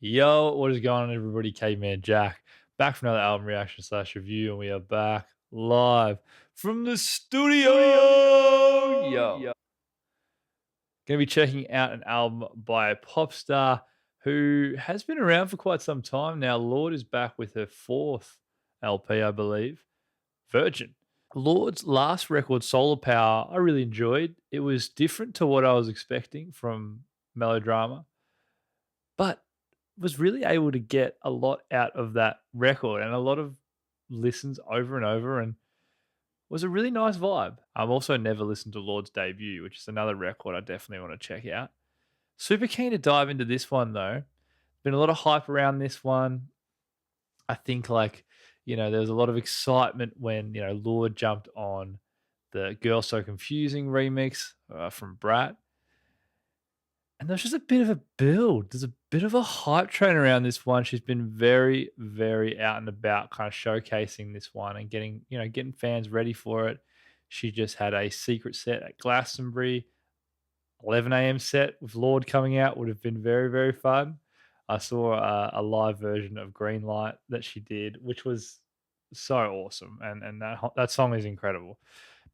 Yo, what is going on, everybody? Caveman Jack back for another album reaction slash review, and we are back live from the studio. Yo, gonna be checking out an album by a pop star who has been around for quite some time now. Lorde is back with her fourth LP, I believe, Virgin. Lord's last record, Solar Power, I really enjoyed. It was different to what I was expecting from Melodrama, but was really able to get a lot out of that record and a lot of listens over and over, and was a really nice vibe. I've also never listened to Lord's debut, which is another record I definitely want to check out. Super keen to dive into this one though. Been a lot of hype around this one. I think there was a lot of excitement when, Lord jumped on the Girl So Confusing remix from Brat. And there's just a bit of a build. There's a bit of a hype train around this one. She's been very, very out and about, kind of showcasing this one and getting fans ready for it. She just had a secret set at Glastonbury. 11 a.m. set with Lord coming out would have been very, very fun. I saw a live version of Green Light that she did, which was so awesome, and that song is incredible.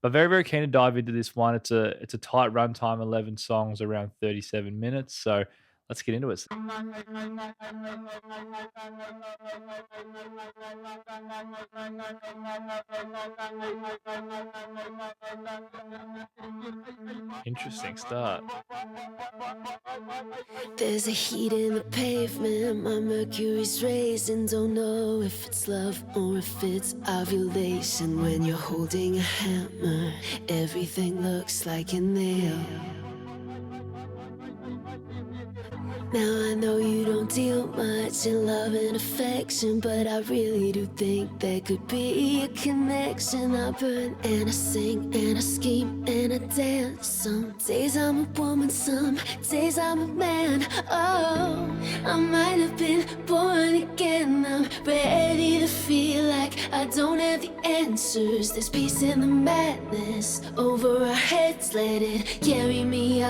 But very, very keen to dive into this one. It's a tight runtime, 11 songs, around 37 minutes. So let's get into it. Interesting start. There's a heat in the pavement, my mercury's raising. Don't know if it's love or if it's ovulation. When you're holding a hammer, everything looks like a nail. Now I know you don't deal much in love and affection, but I really do think there could be a connection. I burn and I sing and I scheme and I dance. Some days I'm a woman, some days I'm a man. Oh, I might have been born again. I'm ready to feel like I don't have the answers. There's peace in the madness over our heads. Let it carry me.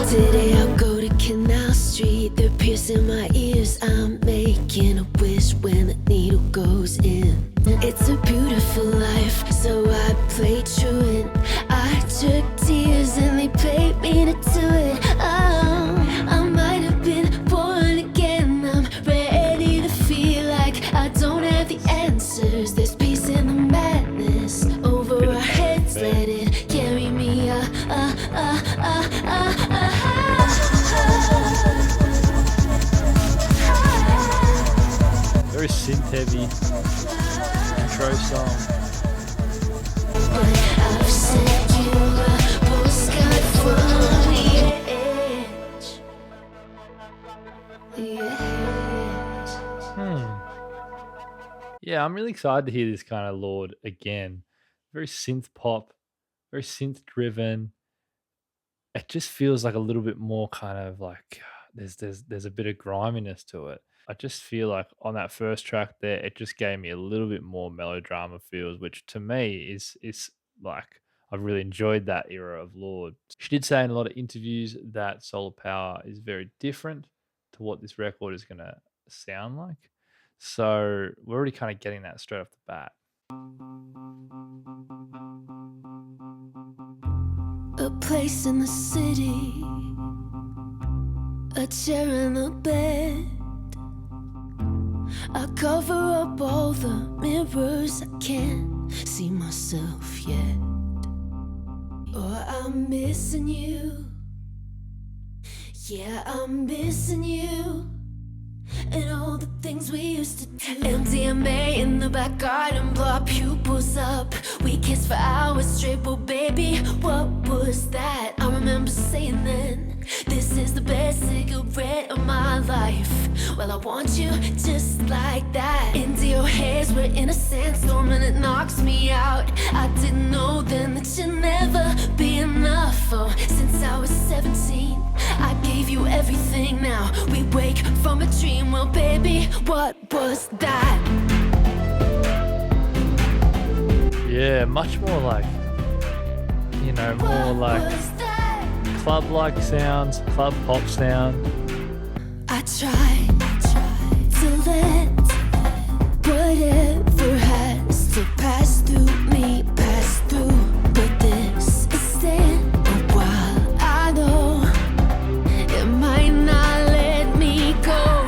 Today I'll go to Canal Street. They're piercing my ears. I'm making a wish when the needle goes in. It's a beautiful life, so I play truant. I took tears and they paid me to do it. Oh, I might have been born again. I'm ready to feel like I don't have the answers. There's peace in the madness over our heads. Let it carry me. Very synth heavy intro song. I've sent you a postcard from the edge. Yeah, I'm really excited to hear this kind of Lord again. Very synth pop, very synth driven. It just feels like a little bit more kind of like there's a bit of griminess to it. I just feel like on that first track there, it just gave me a little bit more melodrama feels, which to me is like I've really enjoyed that era of Lord. She did say in a lot of interviews that Solar Power is very different to what this record is gonna sound like. So we're already kind of getting that straight off the bat. A place in the city, a chair and a bed. I cover up all the mirrors, I can't see myself yet. Oh, I'm missing you. Yeah, I'm missing you. And all the things we used to do. MDMA in the back garden, blow our pupils up. We kissed for hours straight, but baby, what was that? I remember saying then, this is the best cigarette of my life. Well, I want you just like that. Into your hairs, we're in a sandstorm and it knocks me out. I didn't know then that you'd never be enough. Oh, since I was 17, I gave you everything, now we wake from a dream. Well, baby, what was that? Yeah, much more like, you know, more like club-like sounds, club pop sound. I tried to let whatever has to pass through me, pass through. But this is then a while. I know it might not let me go.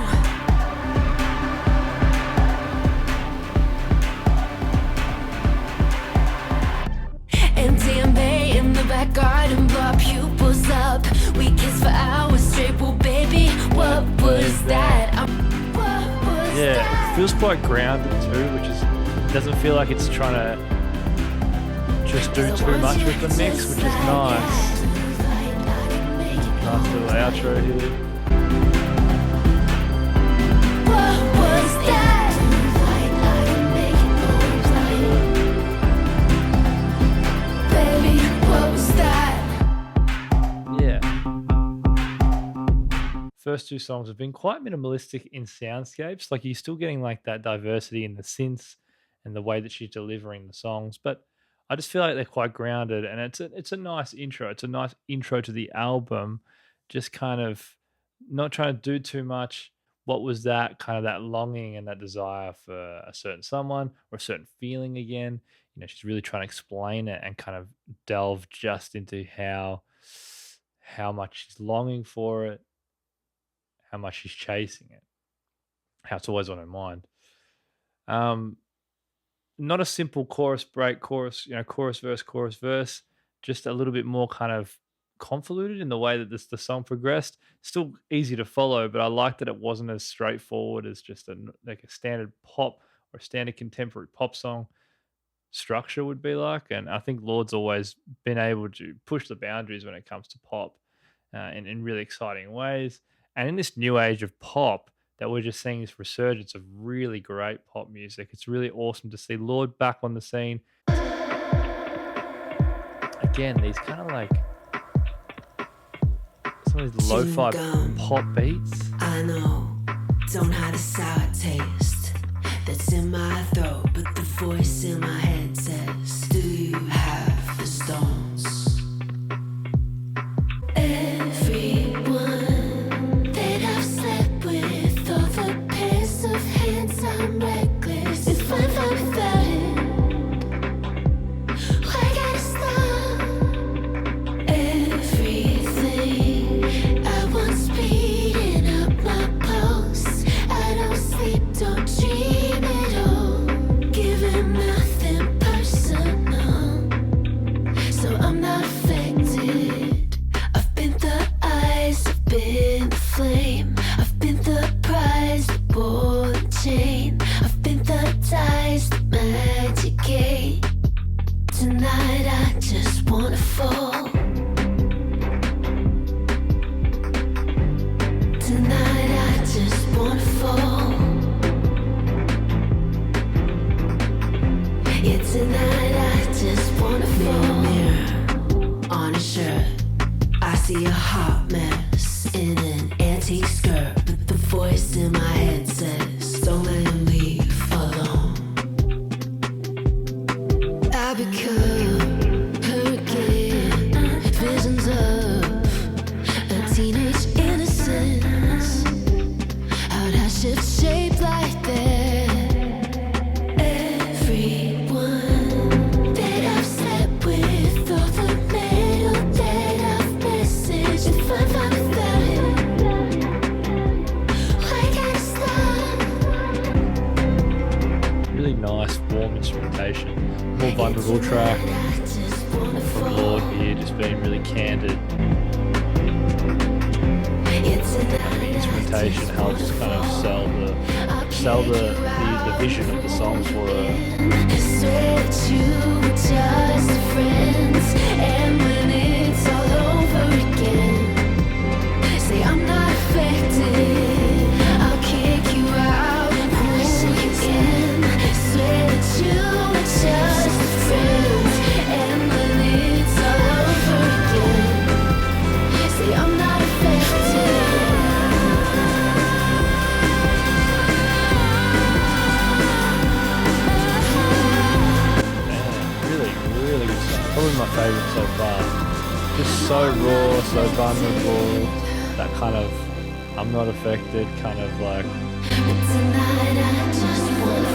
And damn, they in the back garden blow pupils up. We kiss for hours straight. Well, baby, what was that? Yeah, it feels quite grounded too, which is, doesn't feel like it's trying to just do too much with the mix, which is nice. Nice little outro here. What was that? Baby, what was that? Yeah. First two songs have been quite minimalistic in soundscapes. Like, you're still getting like that diversity in the synths and the way that she's delivering the songs, but I just feel like they're quite grounded, and it's a nice intro. It's a nice intro to the album. Just kind of not trying to do too much. What was that? Kind of that longing and that desire for a certain someone or a certain feeling again. You know, she's really trying to explain it and kind of delve just into how much she's longing for it, how much she's chasing it, how it's always on her mind. Not a simple chorus break, chorus, you know, chorus verse, just a little bit more kind of convoluted in the way that the song progressed. Still easy to follow, but I like that it wasn't as straightforward as just like a standard pop or standard contemporary pop song structure would be like. And I think Lorde's always been able to push the boundaries when it comes to pop in really exciting ways. And in this new age of pop, that we're just seeing this resurgence of really great pop music. It's really awesome to see Lorde back on the scene. Again, these kind of like some of these lo-fi pop beats. I know, don't have a sour taste that's in my throat, but the voice in my head says, do you have the stones? Everyone that I've slept with, all the pairs of hands, I'm reckless. If I'm fine without it, why gotta stop? Everything I want's beating up my pulse. I don't sleep, don't dream at all. Giving nothing personal, so I'm not affected. I've been the eyes, I've been the flame, I've been the prize, the ball and chain, I've been the ties, the magic gate. Tonight I just wanna fall. Tonight I just wanna fall. Yeah, tonight I just wanna fall. Mirror on a shirt, I see a hot mess in an antique skirt, but the voice in my head says, don't let him leave alone. I become her again, visions of a teenage innocence. How'd I shift shape like that? Everyone that I've slept with, all the metal that I've messaged. If I'm fine without it, why gotta stop? Really nice, warm instrumentation. More vulnerable track from Lorde here, just being really candid. Instrumentation helps kind of sell the vision of the songs for her. Swear that you were just friends, and when it's all over again, say I'm not affected, I'll kick you out and push you again. Swear that you were just friends, and when it's all over again, say I'm not affected. favorite so far. Just so raw, so vulnerable. That kind of I'm not affected, kind of like. Tonight I just wanna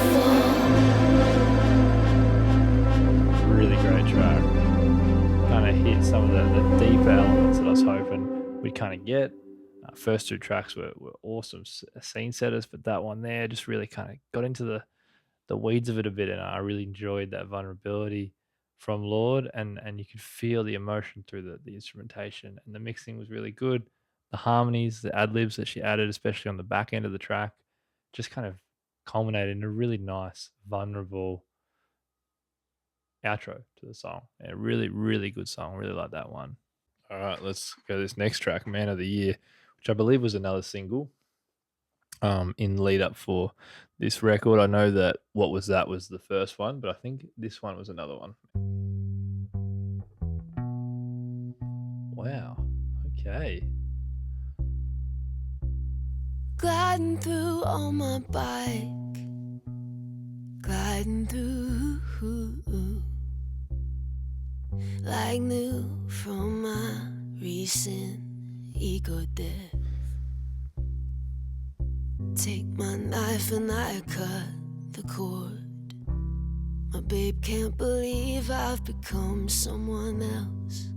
fall. Really great track. Kind of hit some of the deeper elements that I was hoping we'd kind of get. First two tracks were awesome scene setters, but that one there just really kind of got into the weeds of it a bit, and I really enjoyed that vulnerability from Lorde, and you could feel the emotion through the instrumentation, and the mixing was really good. The harmonies, the ad libs that she added, especially on the back end of the track, just kind of culminated in a really nice, vulnerable outro to the song. A really, really good song. Really like that one. All right, let's go to this next track, Man of the Year, which I believe was another single in lead up for this record. I know that What Was That was the first one, but I think this one was another one. Wow. Okay. Gliding through on my bike, gliding through like new from my recent ego death. Take my knife and I cut the cord. My babe can't believe I've become someone else,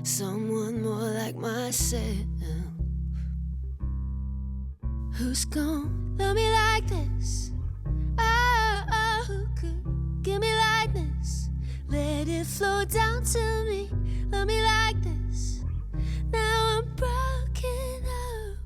someone more like myself. Who's gonna love me like this? Oh, who could give me like this? Let it flow down to me. Love me like this. Now I'm broken open.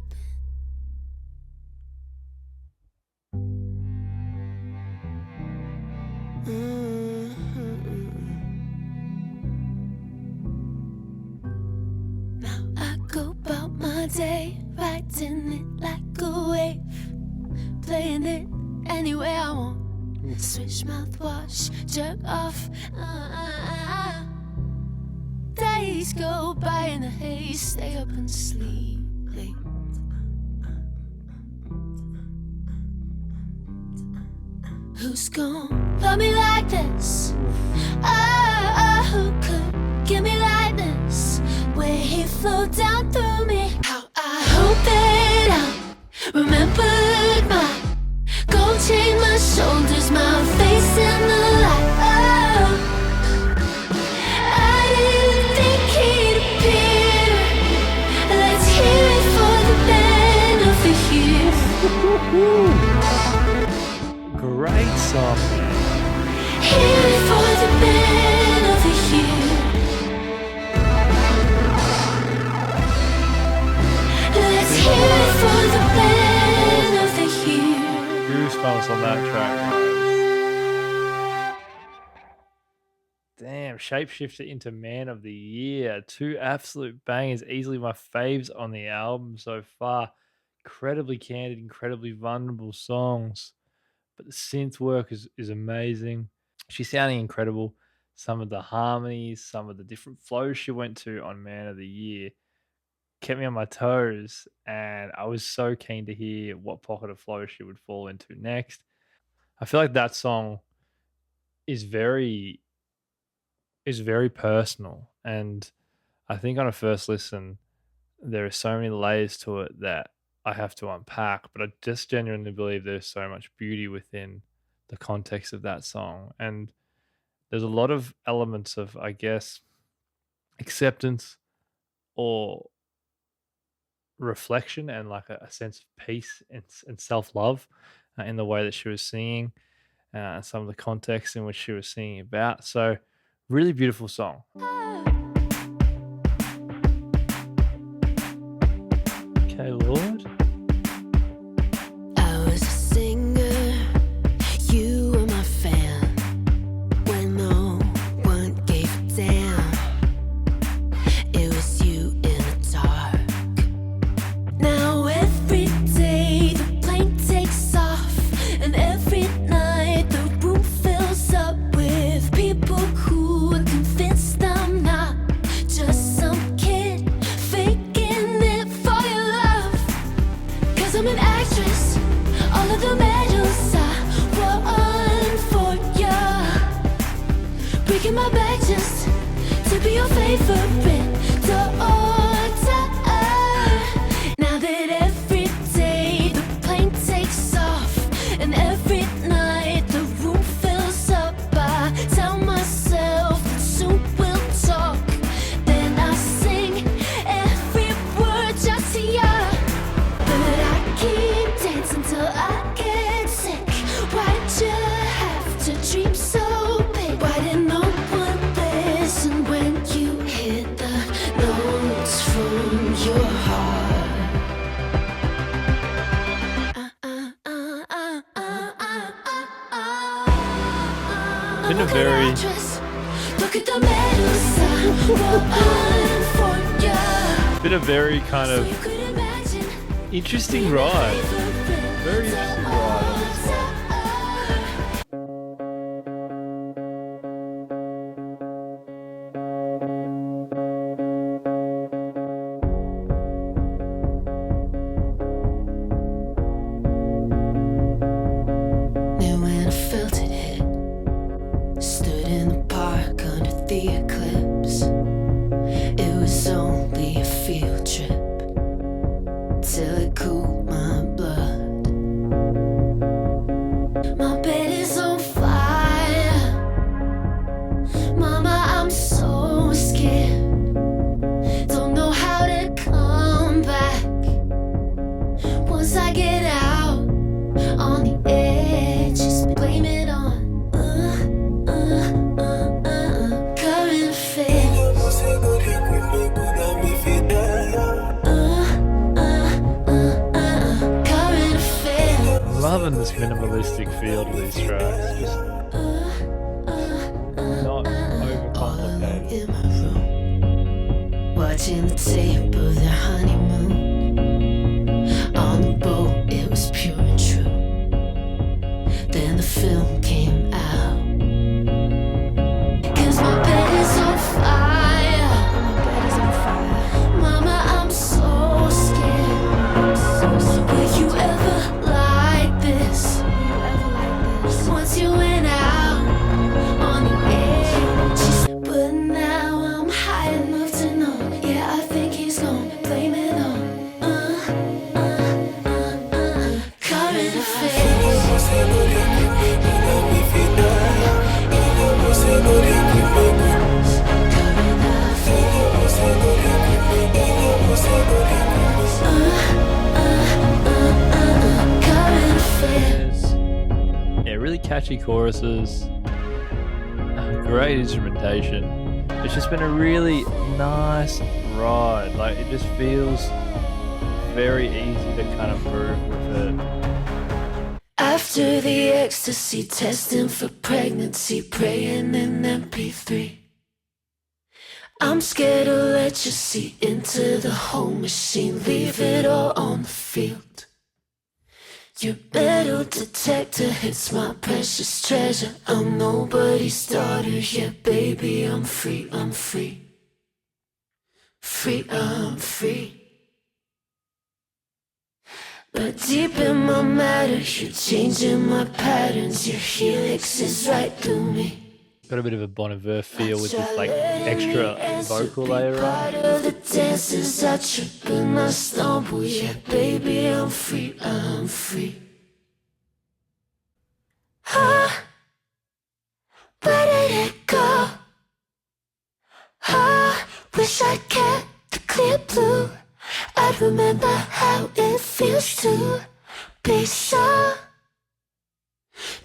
Now I go about my day, riding it like a wave, playing it any way I want. Switch mouthwash, jerk off. Days go by in a haze, stay up and sleep late. Who's gonna love me like this? Who could give me like this? Where he flowed down through me. How I hope that I remembered my gold chain, my shoulders, my face in the light. Oh, I didn't think he'd appear. Let's hear it for the man of the year. Great song, man. Hear it for the man of the year. Let's hear it for the man of the year. Goosebumps on that track, guys. Damn, Shapeshifter into Man of the Year. Two absolute bangers, easily my faves on the album so far. Incredibly candid, incredibly vulnerable songs. But the synth work is amazing. She's sounding incredible. Some of the harmonies, some of the different flows she went to on Man of the Year kept me on my toes, and I was so keen to hear what pocket of flow she would fall into next. I feel like that song is very personal, and I think on a first listen there are so many layers to it that I have to unpack, but I just genuinely believe there's so much beauty within the context of that song. And there's a lot of elements of, I guess, acceptance or reflection and like a sense of peace and self-love in the way that she was singing, some of the context in which she was singing about. So really beautiful song. Okay, Lorde. I was a singer, you were my fan. When no one gave a damn, it was you in the dark. Now every day the plane takes off, and every night the room fills up with people who are convinced I'm not just some kid faking it for your love. 'Cause I'm an actress, all of the medals I won for ya. Break taking my back just to be your favorite daughter. Now that every day the plane takes off and every night the room fills up, I tell myself that soon we'll talk. Then I sing every word just to ya. But I keep dancing till I get sick. Why'd you have to dream so big? Why didn't no one listen when you hit the notes from your heart? Been a very Look at the medals I won for ya. been a very kind So of you could imagine interesting ride. Very interesting ride on this one. Knew when I felt it hit. Stood in the park under the eclipse. It was only a field trip till it cooled my blood. My bed is on fire. Mama, I'm so scared. Don't know how to come back. Once I get out on the edge, just blame it on current affairs. Current affairs. I'm loving this minimalistic feel to these tracks. Just not overcomplicated. In my room, watching the tape of their honeymoon. On the boat, it was pure and true. Then the film came out. 'Cause my bed is on fire. Mama, I'm so scared. Will you ever like this? Once you went out on the edge. But now I'm high enough to know. Yeah, I think he's gonna blame it on current Yeah, really catchy choruses. Great instrumentation. It's just been a really nice ride. Like, it just feels very easy to kind of move with it. After the ecstasy, testing for pregnancy, praying in MP3. I'm scared to let you see into the whole machine, leave it all on the field. Your metal detector hits my precious treasure. I'm nobody's daughter, yeah, baby, I'm free, I'm free. Free, I'm free. But deep in my matter, you're changing my patterns. Your helix is right through me. Got a bit of a Bon Iver feel with this like extra vocal layer on. Part of the dances, I trip and I stumble. Yeah, baby, I'm free, I'm free. Where did it go? Wish I'd kept the clear blue. I'd remember how it feels to be so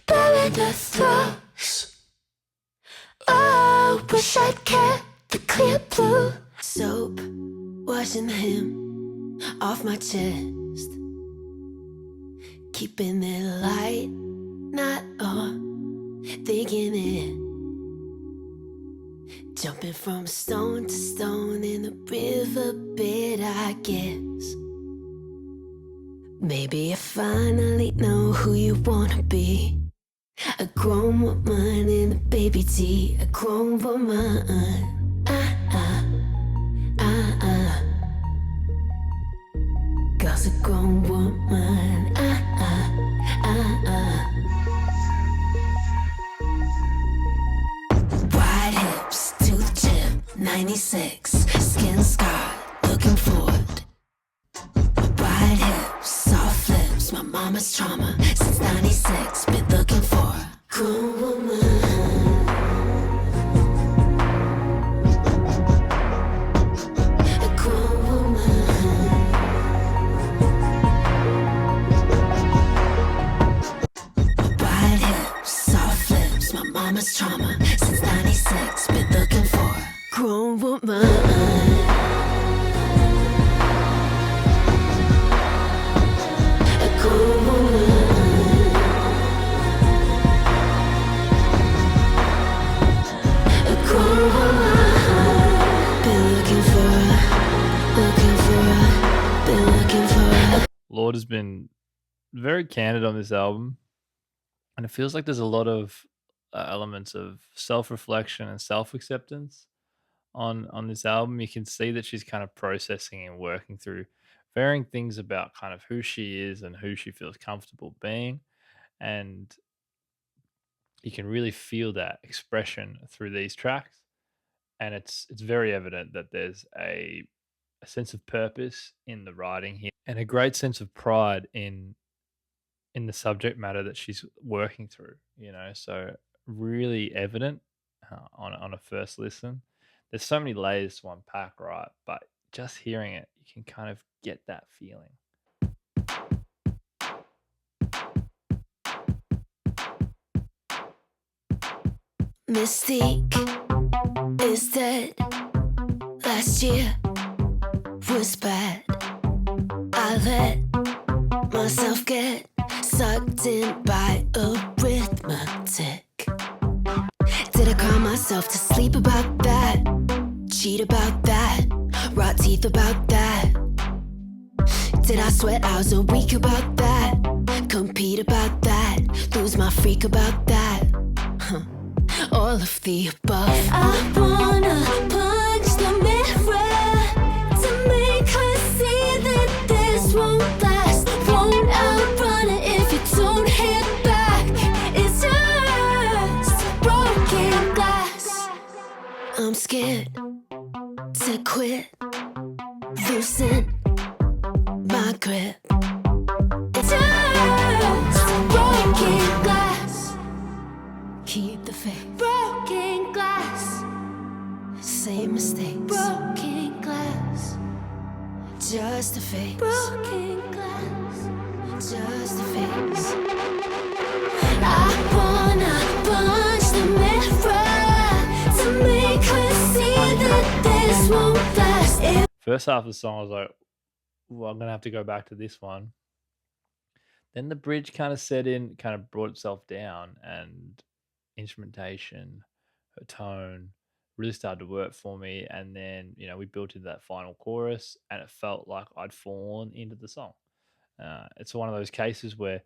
bare in the throes. Oh, wish I'd kept the clear blue. Soap, washing him off my chest. Keeping it light, not on, thinking it. Jumping from stone to stone in the riverbed, I guess. Maybe I finally know who you wanna be. A grown woman in a baby tee. A grown woman. Girl's a grown woman. Why'd 96, skin scarred, looking forward. Wide hips, soft lips, my mama's trauma. Since 96, been looking for a grown woman. A grown woman. Wide hips, soft lips, my mama's trauma. Since 96, been looking for a grown woman. Lorde has been very candid on this album, and it feels like there's a lot of elements of self-reflection and self-acceptance on this album. You can see that she's kind of processing and working through varying things about kind of who she is and who she feels comfortable being, and you can really feel that expression through these tracks. And it's very evident that there's a sense of purpose in the writing here, and a great sense of pride in the subject matter that she's working through, you know. So really evident on a first listen. There's so many layers to unpack, right? But just hearing it, you can kind of get that feeling. Mystique is dead. Last year was bad. I let myself get sucked in by arithmetic. Did I cry myself to sleep about that? Cheat about that? Rot teeth about that? Did I sweat hours a week about that? Compete about that? Lose my freak about that? All of the above. I wanna punch the mirror to make her see that this won't last. Won't outrun it if you don't hit back. It's just broken glass. I'm scared to quit, loosen my grip. It's just broken glass. Keep the faith. Broken glass. Same mistakes. Broken glass. Just a face. Broken glass. Just a face. I wanna punch the mirror to make her see that this won't last. First half of the song, I was like, well, I'm gonna have to go back to this one. Then the bridge kind of set in, kind of brought itself down, and instrumentation, her tone really started to work for me. And then, you know, we built into that final chorus, and it felt like I'd fallen into the song. It's one of those cases where,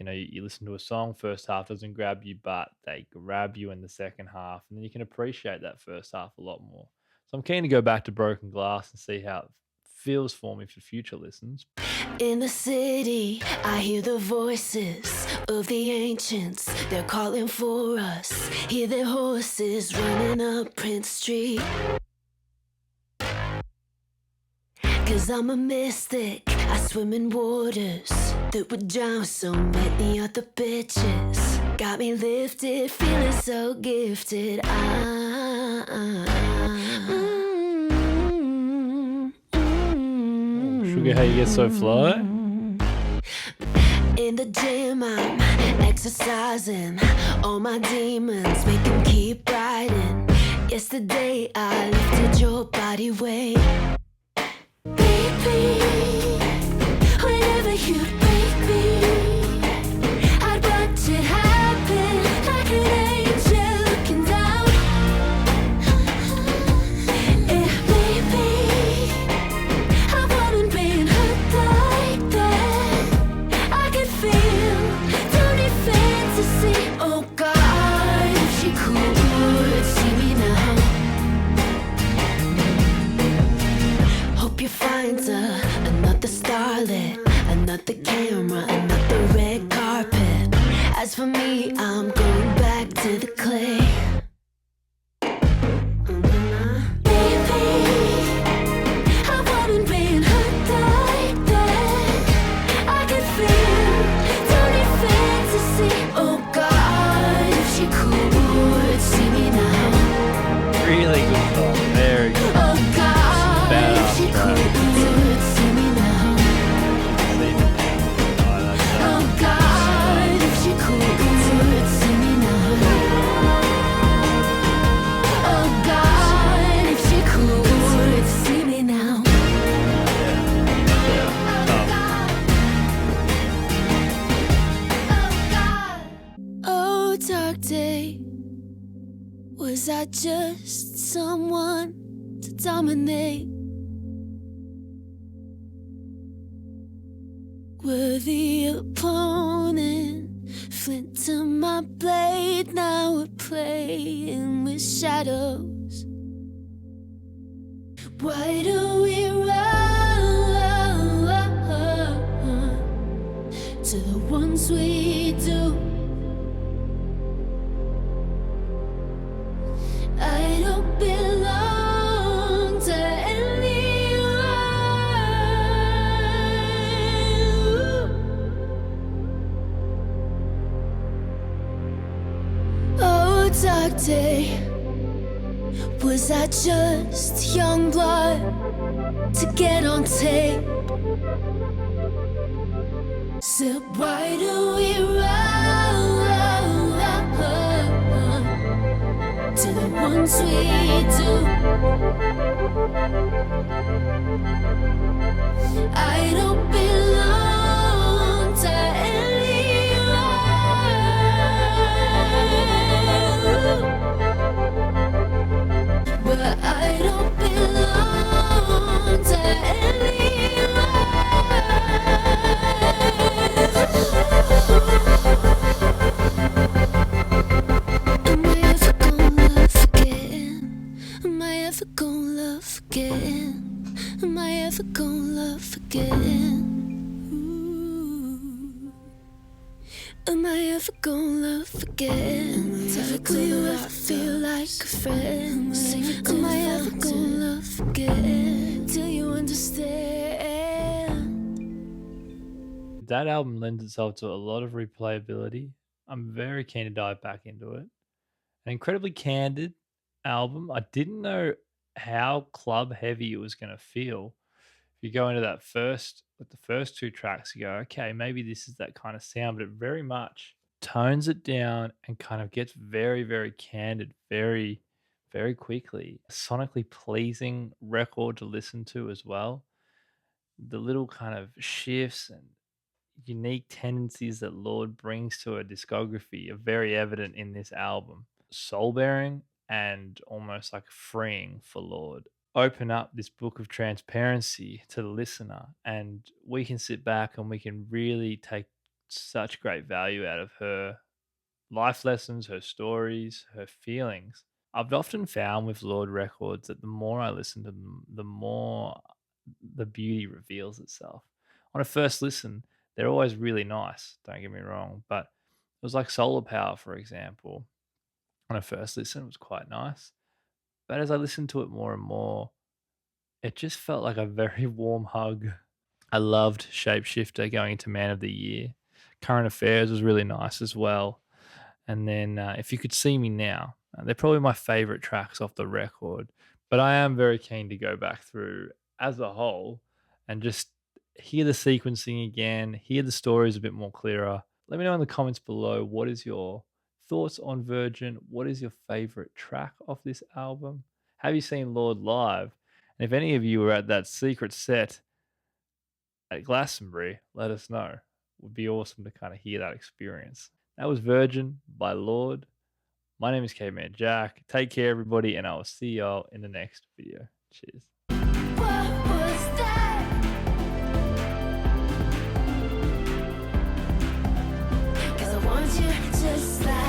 you know, you listen to a song, first half doesn't grab you, but they grab you in the second half, and then you can appreciate that first half a lot more. So I'm keen to go back to Broken Glass and see how it feels for me for future listens. In the city, I hear the voices of the ancients. They're calling for us. Hear their horses running up Prince Street. 'Cause I'm a mystic. I swim in waters that would drown so many other bitches. Got me lifted, feeling so gifted. Sugar, how you get so fly? In the gym, I'm exercising. All my demons make them keep riding. Yesterday, I lifted your body weight. Baby, whenever you break me, I'd watch it happen like an angel looking down. Yeah, baby, I wasn't being hurt like that. I could feel, don't need fantasy. Oh God, if she could see me now. Hope you find another starlet, another camera, another red carpet. As for me, I'm going back to the clay. Baby, Was I just someone to dominate? Worthy opponent, flint to my blade. Now we're playing with shadows. Why do we run to the ones we do? I don't belong to anyone. Oh, dark day, was I just young blood to get on tape? So why do we run to the ones we do? I don't belong to anyone, but I don't belong to anyone. Am I ever gonna love again? Am I ever gonna love again? Am I ever gonna love again? Ooh. Am I ever gonna love again? Typically you ever feel like a friend? Am I ever gonna love again? Till you understand. That album lends itself to a lot of replayability. I'm very keen to dive back into it. An incredibly candid album. I didn't know how club heavy it was going to feel. If you go into that first, with the first two tracks, you go, okay, maybe this is that kind of sound, but it very much tones it down and kind of gets very, very candid, very, very quickly. A sonically pleasing record to listen to as well. The little kind of shifts and unique tendencies that Lorde brings to a discography are very evident in this album. Soul bearing and almost like freeing for Lorde. Open up this book of transparency to the listener, and we can sit back and we can really take such great value out of her life lessons, her stories, her feelings. I've often found with Lorde records that the more I listen to them, the more the beauty reveals itself. On a first listen, they're always really nice, don't get me wrong, but it was like Solar Power, for example. On a first listen, it was quite nice. But as I listened to it more and more, it just felt like a very warm hug. I loved Shapeshifter going into Man of the Year. Current Affairs was really nice as well. And then If You Could See Me Now, they're probably my favorite tracks off the record. But I am very keen to go back through as a whole and just hear the sequencing again, hear the stories a bit more clearer. Let me know in the comments below, what is your thoughts on Virgin? What is your favorite track off this album? Have you seen Lorde live? And if any of you were at that secret set at Glastonbury, let us know. It would be awesome to kind of hear that experience. That was Virgin by Lorde. My name is Caveman Jack. Take care, everybody, and I will see y'all in the next video. Cheers. What was that? 'Cause I want you just like